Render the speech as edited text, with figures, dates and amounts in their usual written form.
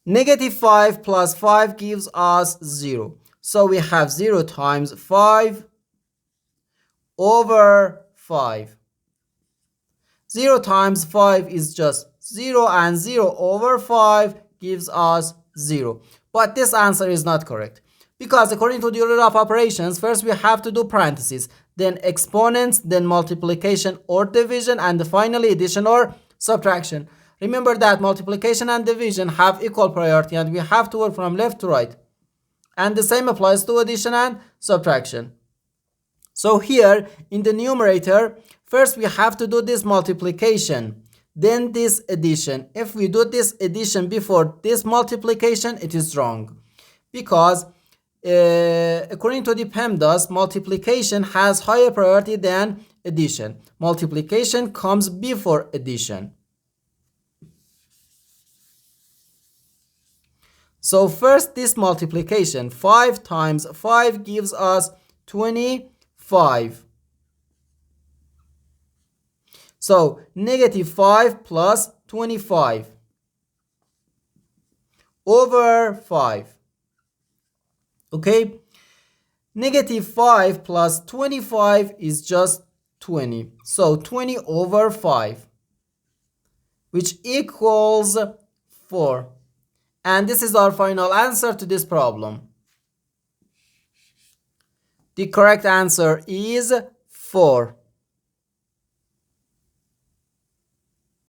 Negative 5 plus 5 gives us 0. So we have 0 times 5 over 5. 0 times 5 is just 0, and 0 over 5 gives us 0. But this answer is not correct, because according to the order of operations, first we have to do parentheses, then exponents, then multiplication or division, and finally addition or subtraction. Remember that multiplication and division have equal priority, and we have to work from left to right. And the same applies to addition and subtraction. So here in the numerator, first we have to do this multiplication, then this addition. If we do this addition before this multiplication, it is wrong, because according to the PEMDAS, multiplication has higher priority than addition. Multiplication comes before addition. So first this multiplication, 5 times 5 gives us 25. So negative 5 plus 25 over 5. Okay, negative 5 plus 25 is just 20. So 20 over 5, which equals 4. And this is our final answer to this problem. The correct answer is 4.